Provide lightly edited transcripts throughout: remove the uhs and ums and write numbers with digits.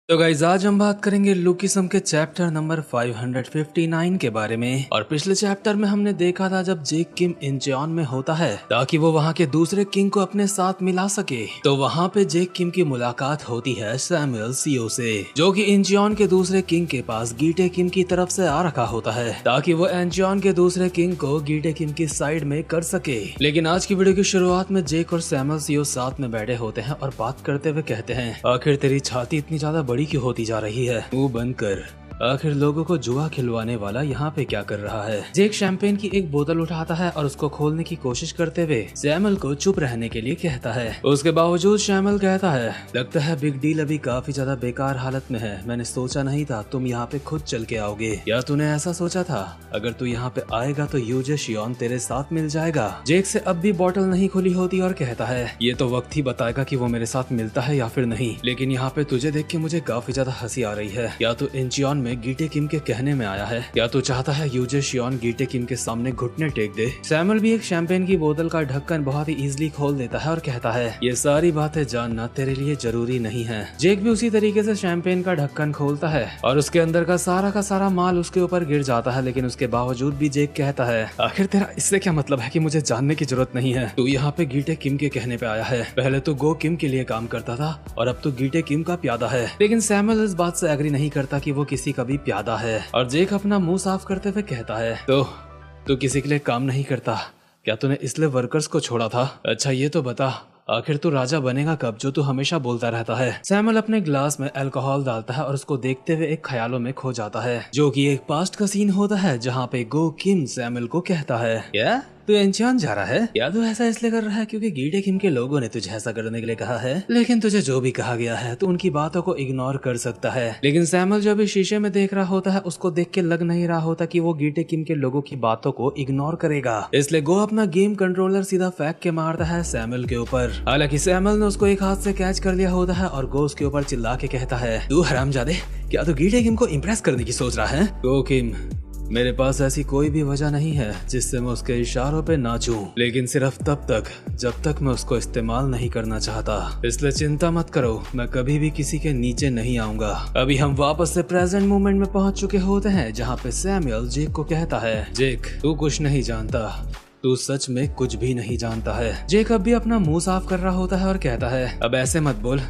तो गाइस आज हम बात करेंगे लुकिसम के चैप्टर नंबर 559 के बारे में। और पिछले चैप्टर में हमने देखा था जब जेक किम इंचियोन में होता है ताकि वो वहाँ के दूसरे किंग को अपने साथ मिला सके, तो वहाँ पे जेक किम की मुलाकात होती है सैमुअल सीओ से, जो कि इंचियोन के दूसरे किंग के पास गीटे किम की तरफ से आ रखा होता है ताकि वो इंचियोन के दूसरे किंग को गीटे किम की साइड में कर सके। लेकिन आज की वीडियो की शुरुआत में जेक और सैमुअल सीओ साथ में बैठे होते हैं और बात करते हुए कहते हैं, आखिर तेरी छाती इतनी ज्यादा बड़ी क्यों होती जा रही है? मुंह बंद कर। आखिर लोगों को जुआ खिलवाने वाला यहाँ पे क्या कर रहा है? जेक शैंपेन की एक बोतल उठाता है और उसको खोलने की कोशिश करते हुए सैमुअल को चुप रहने के लिए कहता है। उसके बावजूद सैमुअल कहता है, लगता है बिग डील अभी काफी ज्यादा बेकार हालत में है। मैंने सोचा नहीं था तुम यहाँ पे खुद चल के आओगे। या तूने ऐसा सोचा था अगर तू यहाँ पे आएगा तो यूजे शियोन तेरे साथ मिल जाएगा? जेक से अब भी बोतल नहीं खुली होती और कहता है, ये तो वक्त ही बताएगा कि वो मेरे साथ मिलता है या फिर नहीं। लेकिन यहाँ पे तुझे देख के मुझे काफी ज्यादा हंसी आ रही है। या तो इंचियोन में गीटे किम के कहने में आया है या तो चाहता है यूजे शियोन गीटे किम के सामने घुटने टेक दे। सैमुअल भी एक शैंपेन की बोतल का ढक्कन बहुत ही इजीली खोल देता है और कहता है, ये सारी बातें जानना तेरे लिए जरूरी नहीं है। जेक भी उसी तरीके से शैंपेन का ढक्कन खोलता है और उसके अंदर का सारा माल उसके ऊपर गिर जाता है। लेकिन उसके बावजूद भी जेक कहता है, आखिर तेरा इससे क्या मतलब है कि मुझे जानने की जरूरत नहीं है। तू यहाँ पे गीटे किम के कहने पे आया है। पहले तो गो किम के लिए काम करता था और अब तो गीटे किम का प्यादा है। लेकिन सैमुअल इस बात से एग्री नहीं करता कि वो किसी का भी प्यादा है। और जेक अपना मुंह साफ करते हुए कहता है, तो तू किसी के लिए काम नहीं करता क्या? तूने इसलिए वर्कर्स को छोड़ा था? अच्छा ये तो बता, आखिर तू राजा बनेगा कब, जो तू हमेशा बोलता रहता है? सैमुअल अपने ग्लास में अल्कोहल डालता है और उसको देखते हुए एक ख्यालों में खो जाता है, जो कि एक पास्ट का सीन होता है जहाँ पे गो किम सैमुअल को कहता है, क्या तू इंचियोन जा रहा है? या तू ऐसा इसलिए कर रहा है क्योंकि गीटे किम के लोगों ने तुझे ऐसा करने के लिए कहा है? लेकिन तुझे जो भी कहा गया है तू उनकी बातों को इग्नोर कर सकता है। लेकिन सैमुअल जो भी शीशे में देख रहा होता है उसको देख के लग नहीं रहा होता कि वो गीटे किम के लोगों की बातों को इग्नोर करेगा। इसलिए गो अपना गेम कंट्रोलर सीधा फेंक के मारता है सैमुअल के ऊपर। हालांकि सैमुअल ने उसको एक हाथ से कैच कर लिया होता है और गो उसके ऊपर चिल्ला के कहता है, तू हरामजादे, क्या तू गीटे किम को इम्प्रेस करने की सोच रहा है? गो किम, मेरे पास ऐसी कोई भी वजह नहीं है जिससे मैं उसके इशारों पे नाचूं, लेकिन सिर्फ तब तक जब तक मैं उसको इस्तेमाल नहीं करना चाहता। इसलिए चिंता मत करो, मैं कभी भी किसी के नीचे नहीं आऊंगा। अभी हम वापस से प्रेजेंट मोमेंट में पहुंच चुके होते हैं जहां पे सैमुअल जेक को कहता है, जेक तू कुछ नहीं जानता, तू सच में कुछ भी नहीं जानता है। जेक अब भी अपना मुंह साफ कर रहा होता है और कहता है, अब ऐसे मत बोल,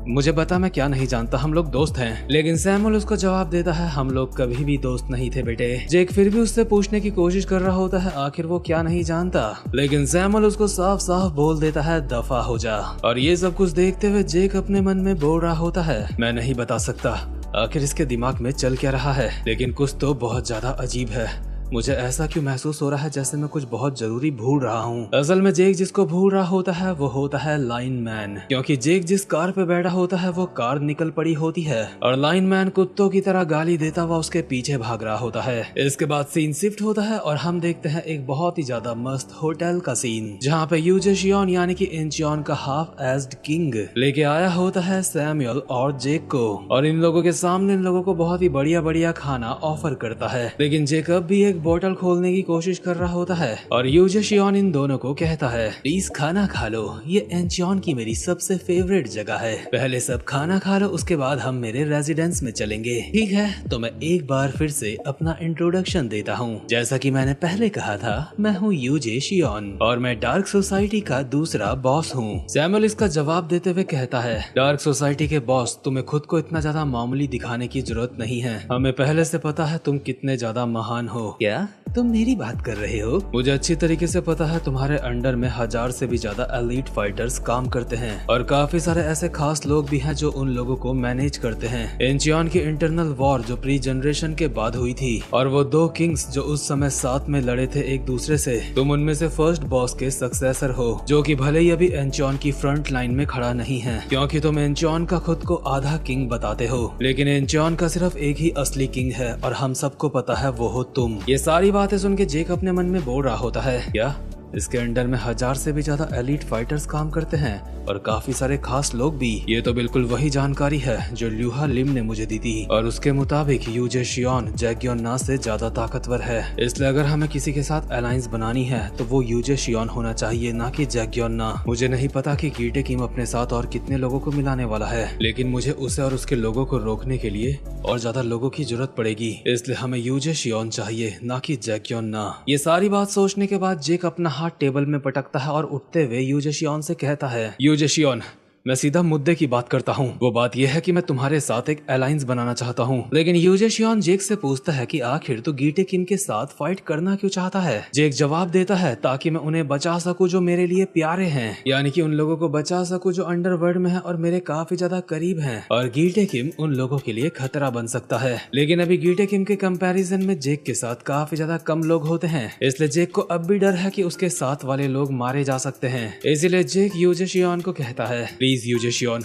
मुझे पता मैं क्या नहीं जानता, हम लोग दोस्त हैं। लेकिन सैमुअल उसको जवाब देता है, हम लोग कभी भी दोस्त नहीं थे बेटे। जेक फिर भी उससे पूछने की कोशिश कर रहा होता है आखिर वो क्या नहीं जानता, लेकिन सैमुअल उसको साफ साफ बोल देता है, दफा हो जा। और ये सब कुछ देखते हुए जेक अपने मन में बोल रहा होता है, मैं नहीं बता सकता आखिर इसके दिमाग में चल क्या रहा है, लेकिन कुछ तो बहुत ज्यादा अजीब है। मुझे ऐसा क्यों महसूस हो रहा है जैसे मैं कुछ बहुत जरूरी भूल रहा हूँ। असल में जेक जिसको भूल रहा होता है वो होता है लाइन मैन, क्योंकि जेक जिस कार पे बैठा होता है वो कार निकल पड़ी होती है और लाइन मैन कुत्तों की तरह गाली देता हुआ उसके पीछे भाग रहा होता है। इसके बाद सीन शिफ्ट होता है और हम देखते हैं एक बहुत ही ज्यादा मस्त होटल का सीन, जहाँ पे यूजे शियोन यानी कि इंचियोन का हाफ एज्ड किंग लेके आया होता है सैमुअल और जेक को, और इन लोगों के सामने इन लोगों को बहुत ही बढ़िया बढ़िया खाना ऑफर करता है। लेकिन जेक अब भी एक बोतल खोलने की कोशिश कर रहा होता है और यूजे शियोन इन दोनों को कहता है, प्लीज खाना खा लो, ये इंचियोन की मेरी सबसे फेवरेट जगह है। पहले सब खाना खा लो, उसके बाद हम मेरे रेजिडेंस में चलेंगे। ठीक है, तो मैं एक बार फिर से अपना इंट्रोडक्शन देता हूँ। जैसा कि मैंने पहले कहा था, मैं हूँ यूजे शियोन और मैं डार्क सोसाइटी का दूसरा बॉस हूँ। सैमुअल इसका जवाब देते हुए कहता है, डार्क सोसाइटी के बॉस, तुम्हें खुद को इतना ज्यादा मामूली दिखाने की जरूरत नहीं है। हमें पहले से पता है तुम कितने ज्यादा महान हो। क्या तुम मेरी बात कर रहे हो? मुझे अच्छी तरीके से पता है तुम्हारे अंडर में 1000 से भी ज्यादा एलीट फाइटर्स काम करते हैं और काफी सारे ऐसे खास लोग भी हैं जो उन लोगों को मैनेज करते हैं। इंचियोन की इंटरनल वॉर जो प्री जनरेशन के बाद हुई थी और वो दो किंग्स जो उस समय साथ में लड़े थे एक दूसरे से, तुम उनमें से फर्स्ट बॉस के सक्सेसर हो, जो कि भले ही अभी इंचियोन की फ्रंट लाइन में खड़ा नहीं है क्योंकि तुम इंचियोन का खुद को आधा किंग बताते हो, लेकिन इंचियोन का सिर्फ एक ही असली किंग है और हम सबको पता है वो हो तुम। ये सारी बातें सुन के जेक अपने मन में बोल रहा होता है, क्या इसके अंडर में 1000 से भी ज्यादा एलीट फाइटर्स काम करते हैं और काफी सारे खास लोग भी। ये तो बिल्कुल वही जानकारी है जो ल्यूहा लिम ने मुझे दी थी और उसके मुताबिक यूजे शियोन जैक्योन ना से ज्यादा ताकतवर है। इसलिए अगर हमें किसी के साथ अलायंस बनानी है तो वो यूजे शियोन होना चाहिए, ना कि जैक्योन ना। मुझे नहीं पता कि कीटे किम अपने साथ और कितने लोगों को मिलाने वाला है, लेकिन मुझे उसे और उसके लोगों को रोकने के लिए और ज्यादा लोगों की जरूरत पड़ेगी। इसलिए हमें यूजे शियोन चाहिए, ना कि जैक्योन ना। ये सारी बात सोचने के बाद जेक अपना हाथ टेबल में पटकता है और उठते हुए यूजे शियोन से कहता है, यूजे शियोन, मैं सीधा मुद्दे की बात करता हूँ। वो बात यह है कि मैं तुम्हारे साथ एक अलायंस बनाना चाहता हूँ। लेकिन यूजे शियोन जेक से पूछता है कि आखिर तू गीटे किम के साथ फाइट करना क्यों चाहता है। जेक जवाब देता है, ताकि मैं उन्हें बचा सकूं जो मेरे लिए प्यारे हैं, यानी कि उन लोगों को बचा सकूं जो अंडरवर्ल्ड में है और मेरे काफी ज्यादा करीब हैं। और गीटे किम उन लोगों के लिए खतरा बन सकता है। लेकिन अभी गीटे किम के कंपैरिजन में जेक के साथ काफी ज्यादा कम लोग होते हैं, इसलिए जेक को अब भी डर है कि उसके साथ वाले लोग मारे जा सकते हैं। इसीलिए जेक यूजे शियोन को कहता है, प्लीज यूजे शियोन,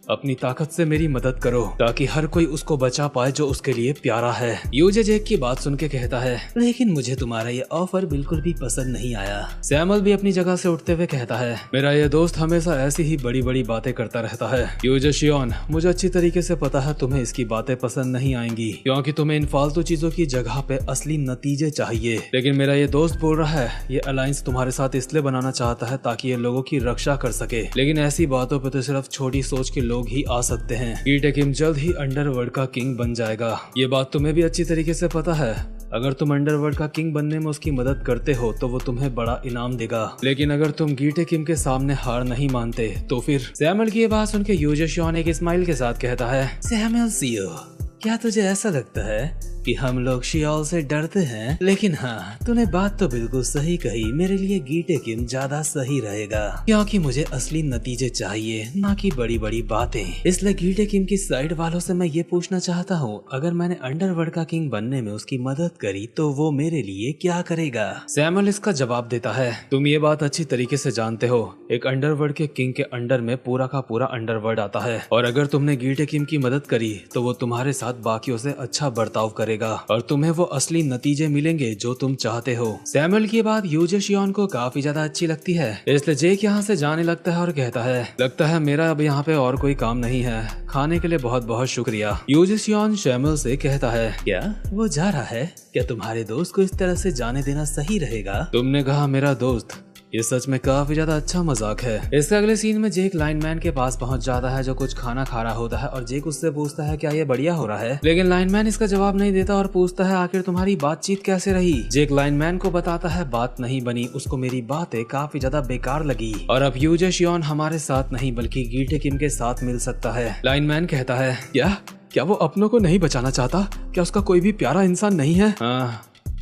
अपनी ताकत से मेरी मदद करो ताकि हर कोई उसको बचा पाए जो उसके लिए प्यारा है। यूजे जेक की बात सुन के कहता है, लेकिन मुझे तुम्हारा ये ऑफर बिल्कुल भी पसंद नहीं आया। सैमुअल भी अपनी जगह से उठते हुए कहता है, मेरा ये दोस्त हमेशा ऐसी ही बड़ी बड़ी बातें करता रहता है। यूजे शियोन, मुझे अच्छी तरीके से पता है तुम्हें इसकी बातें पसंद नहीं आएंगी, क्योंकि तुम्हें इन फालतू चीजों की जगह पे असली नतीजे चाहिए। लेकिन मेरा ये दोस्त बोल रहा है ये अलायंस तुम्हारे साथ इसलिए बनाना चाहता है ताकि ये लोगों की रक्षा कर सके। लेकिन ऐसी बातों पे तो सिर्फ छोटी सोच के लोग ही आ सकते हैं। गीटे किम जल्द ही अंडरवर्ल्ड का किंग बन जाएगा। ये बात तुम्हें भी अच्छी तरीके से पता है। अगर तुम अंडरवर्ल्ड का किंग बनने में उसकी मदद करते हो तो वो तुम्हें बड़ा इनाम देगा। लेकिन अगर तुम गीटे किम के सामने हार नहीं मानते तो फिर। सैमुअल की ये बात सुन के यूजे शियोन एक स्माइल के साथ कहता है, सैमुअल सीओ, क्या तुझे ऐसा लगता है कि हम लोग शियोल से डरते हैं? लेकिन हाँ, तूने बात तो बिल्कुल सही कही। मेरे लिए गीटे किम ज्यादा सही रहेगा, क्योंकि मुझे असली नतीजे चाहिए, ना कि बड़ी बड़ी बातें। इसलिए गीटे किम की साइड वालों से मैं ये पूछना चाहता हूँ, अगर मैंने अंडरवर्ल्ड का किंग बनने में उसकी मदद करी तो वो मेरे लिए क्या करेगा? सैमुअल इसका जवाब देता है, तुम ये बात अच्छी तरीके से जानते हो, एक अंडरवर्ल्ड के किंग के अंडर में पूरा का पूरा अंडरवर्ल्ड आता है, और अगर तुमने गीटे किम की मदद करी तो वो तुम्हारे साथ बाकियों से अच्छा बर्ताव करेगा और तुम्हें वो असली नतीजे मिलेंगे जो तुम चाहते हो। सैमुअल की बात यूजे शियोन को काफी ज्यादा अच्छी लगती है, इसलिए जेक यहाँ से जाने लगता है और कहता है, लगता है मेरा अब यहाँ पे और कोई काम नहीं है। खाने के लिए बहुत बहुत शुक्रिया। यूजे शियोन सैमुअल से कहता है, क्या वो जा रहा है? क्या तुम्हारे दोस्त को इस तरह से जाने देना सही रहेगा? तुमने कहा मेरा दोस्त, ये सच में काफी ज्यादा अच्छा मजाक है। इसके अगले सीन में जेक लाइनमैन के पास पहुंच जाता है जो कुछ खाना खा रहा होता है, और जेक उससे पूछता है क्या ये बढ़िया हो रहा है? लेकिन लाइनमैन इसका जवाब नहीं देता और पूछता है, आखिर तुम्हारी बातचीत कैसे रही? जेक लाइनमैन को बताता है बात नहीं बनी, उसको मेरी बातें काफी ज्यादा बेकार लगी और अब यूजे शियोन हमारे साथ नहीं बल्कि गीटे किम के साथ मिल सकता है। लाइनमैन कहता है, क्या वो अपनों को नहीं बचाना चाहता? क्या उसका कोई भी प्यारा इंसान नहीं है?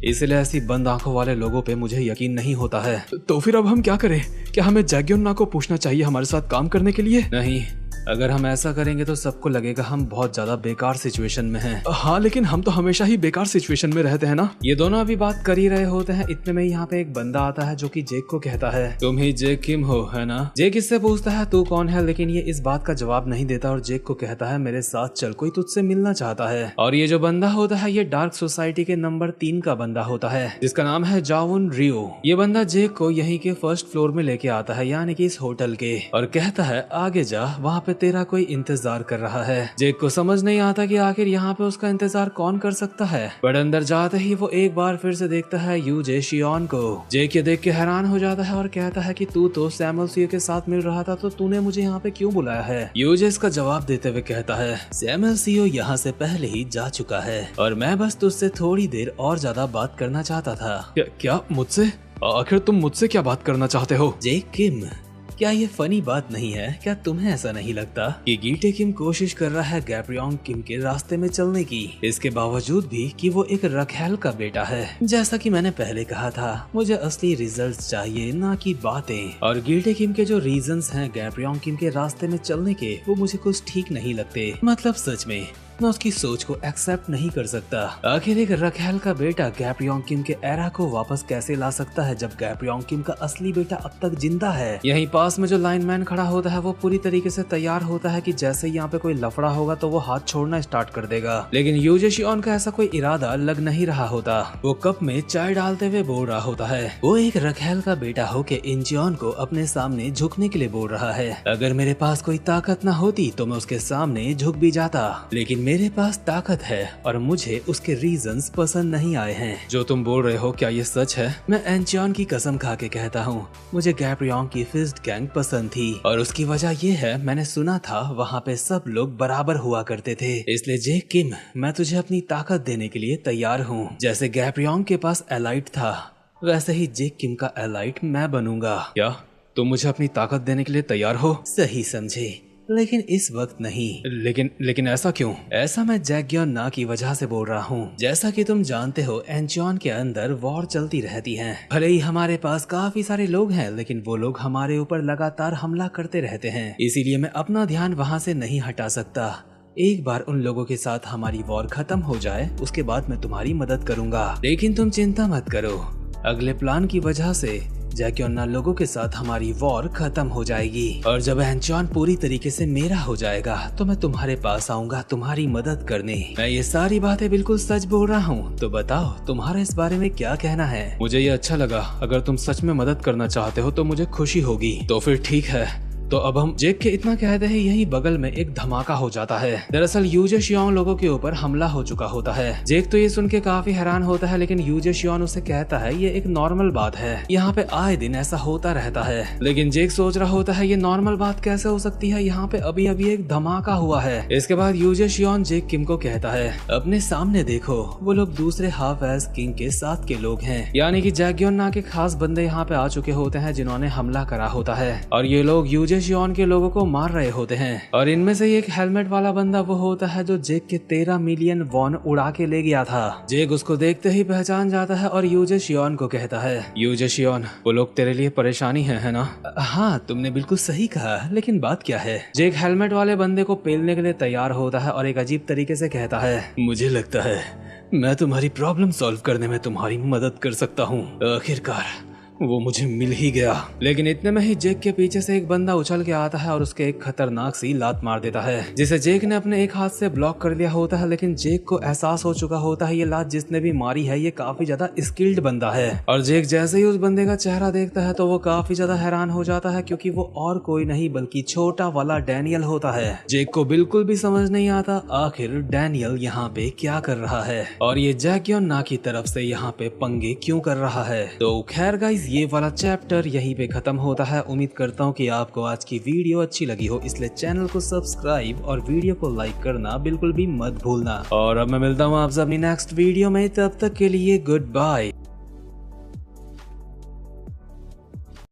इसलिए ऐसी बंद आंखों वाले लोगों पे मुझे यकीन नहीं होता है। तो फिर अब हम क्या करें? क्या हमें जैक्योन को पूछना चाहिए हमारे साथ काम करने के लिए? नहीं, अगर हम ऐसा करेंगे तो सबको लगेगा हम बहुत ज्यादा बेकार सिचुएशन में हैं। हाँ, लेकिन हम तो हमेशा ही बेकार सिचुएशन में रहते हैं ना। ये दोनों अभी बात कर ही रहे होते हैं, इतने में यहाँ पे एक बंदा आता है जो कि जेक को कहता है, तुम ही जेक किम हो, है ना? जेक इससे पूछता है तू कौन है, लेकिन ये इस बात का जवाब नहीं देता और जेक को कहता है, मेरे साथ चल, कोई तुझसे मिलना चाहता है। और ये जो बंदा होता है ये डार्क सोसाइटी के नंबर 3 का बंदा होता है, जिसका नाम है जावुन रियो। ये बंदा जेक को यहीं के फर्स्ट फ्लोर में लेके आता है, यानी कि इस होटल के, और कहता है आगे जा, वहाँ पे तेरा कोई इंतजार कर रहा है। जेक को समझ नहीं आता कि आखिर यहाँ पे उसका इंतजार कौन कर सकता है, बट अंदर जाते ही वो एक बार फिर से देखता है यूजे शियोन को। जेक ये देख के हैरान हो जाता है और कहता है कि तू तो सैमुअल सीओ के साथ मिल रहा था, तो तूने मुझे यहाँ पे क्यों बुलाया है? यूजे इसका जवाब देते हुए कहता है, सैमुअल सीओ यहाँ से पहले ही जा चुका है और मैं बस तुझसे थोड़ी देर और ज्यादा बात करना चाहता था। क्या मुझसे? आखिर तुम मुझसे क्या बात करना चाहते हो? जेक किम, क्या ये फनी बात नहीं है? क्या तुम्हें ऐसा नहीं लगता कि गीटे किम कोशिश कर रहा है गैब्रियोन किम के रास्ते में चलने की, इसके बावजूद भी कि वो एक रखेल का बेटा है? जैसा कि मैंने पहले कहा था, मुझे असली रिजल्ट्स चाहिए, ना कि बातें। और गीटे किम के जो रीजंस हैं गैब्रियोन किम के रास्ते में चलने के, वो मुझे कुछ ठीक नहीं लगते। मतलब सच में मैं उसकी सोच को एक्सेप्ट नहीं कर सकता। आखिर एक रखेल का बेटा गैप्योंग किम के एरा को वापस कैसे ला सकता है जब गैप्योंग किम का असली बेटा अब तक जिंदा है। यहीं पास में जो लाइनमैन खड़ा होता है वो पूरी तरीके से तैयार होता है कि जैसे यहाँ पे कोई लफड़ा होगा तो वो हाथ छोड़ना स्टार्ट कर देगा, लेकिन यू जेशियोन का ऐसा कोई इरादा लग नहीं रहा होता। वो कप में चाय डालते हुए बोल रहा होता है। वो एक रखेल का बेटा होके इंचियोन को अपने सामने झुकने के लिए बोल रहा है। अगर मेरे पास कोई ताकत न होती तो मैं उसके सामने झुक भी जाता, लेकिन मेरे पास ताकत है और मुझे उसके रीजंस पसंद नहीं आए हैं। जो तुम बोल रहे हो क्या ये सच है? मैं एंचियोन की कसम खा के कहता हूँ, मुझे गैप्योंग की फिस्ट गैंग पसंद थी और उसकी वजह ये है मैंने सुना था वहाँ पे सब लोग बराबर हुआ करते थे। इसलिए जेक किम, मैं तुझे अपनी ताकत देने के लिए तैयार हूँ। जैसे गैप्योंग के पास एलाइट था वैसे ही जेक किम का एलाइट मैं बनूंगा। क्या तुम मुझे अपनी ताकत देने के लिए तैयार हो? सही समझे, लेकिन इस वक्त नहीं। लेकिन ऐसा क्यों? ऐसा मैं जैक्योन ना की वजह से बोल रहा हूँ। जैसा कि तुम जानते हो एंचियोन के अंदर वॉर चलती रहती है। भले ही हमारे पास काफी सारे लोग हैं, लेकिन वो लोग हमारे ऊपर लगातार हमला करते रहते हैं, इसीलिए मैं अपना ध्यान वहाँ से नहीं हटा सकता। एक बार उन लोगों के साथ हमारी वॉर खत्म हो जाए उसके बाद मैं तुम्हारी मदद करूंगा। लेकिन तुम चिंता मत करो, अगले प्लान की वजह से जैक्योन लोगों के साथ हमारी वॉर खत्म हो जाएगी और जब एंचियोन पूरी तरीके से मेरा हो जाएगा तो मैं तुम्हारे पास आऊंगा तुम्हारी मदद करने। मैं ये सारी बातें बिल्कुल सच बोल रहा हूँ, तो बताओ तुम्हारा इस बारे में क्या कहना है? मुझे ये अच्छा लगा। अगर तुम सच में मदद करना चाहते हो तो मुझे खुशी होगी। तो फिर ठीक है। तो अब हम जेक के इतना कहते हैं यही बगल में एक धमाका हो जाता है। दरअसल यू जेशियोन लोगों के ऊपर हमला हो चुका होता है। जेक तो ये सुन के काफी हैरान होता है, लेकिन यू जेशियोन उसे कहता है ये एक नॉर्मल बात है, यहाँ पे आए दिन ऐसा होता रहता है। लेकिन जेक सोच रहा होता है ये नॉर्मल बात कैसे हो सकती है, यहाँ पे अभी अभी एक धमाका हुआ है। इसके बाद यू जेशियोन जेक किम को कहता है अपने सामने देखो, वो लोग दूसरे हाफ एज किंग के साथ के लोग हैं, यानी कि जैक्योन ना के खास बंदे यहाँ पे आ चुके होते हैं जिन्होंने हमला करा होता है और ये लोग यू जेशियोन के लोगों को मार रहे होते हैं। और इनमें से एक हेलमेट वाला बंदा वो होता है जो जेक के 13 मिलियन वॉन उड़ा के ले गया था। जेक उसको देखते ही पहचान जाता है और यू जेशियोन को कहता है यू जेशियोन, वो लोग तेरे लिए परेशानी है ना? हाँ तुमने बिल्कुल सही कहा, लेकिन बात क्या है? जेक हेलमेट वाले बंदे को पेलने के लिए तैयार होता है और एक अजीब तरीके से कहता है मुझे लगता है मैं तुम्हारी प्रॉब्लम सॉल्व करने में तुम्हारी मदद कर सकता हूँ। आखिरकार वो मुझे मिल ही गया। लेकिन इतने में ही जेक के पीछे से एक बंदा उछल के आता है और उसके एक खतरनाक सी लात मार देता है, जिसे जेक ने अपने एक हाथ से ब्लॉक कर दिया होता है। लेकिन जेक को एहसास हो चुका होता है ये लात जिसने भी मारी है ये काफी ज्यादा स्किल्ड बंदा है। और जेक जैसे ही उस बंदे का चेहरा देखता है तो वो काफी ज्यादा हैरान हो जाता है, क्योंकि वो और कोई नहीं बल्कि छोटा वाला डैनियल होता है। जेक को बिल्कुल भी समझ नहीं आता आखिर डैनियल यहाँ पे क्या कर रहा है और ये जैक्योन ना की तरफ से यहाँ पे पंगे क्यों कर रहा है। तो खैर गाइस, ये वाला चैप्टर यहीं पे खत्म होता है। उम्मीद करता हूँ कि आपको आज की वीडियो अच्छी लगी हो, इसलिए चैनल को सब्सक्राइब और वीडियो को लाइक करना बिल्कुल भी मत भूलना। और अब मैं मिलता हूँ आपसे अपनी नेक्स्ट वीडियो में, तब तक के लिए गुड बाय।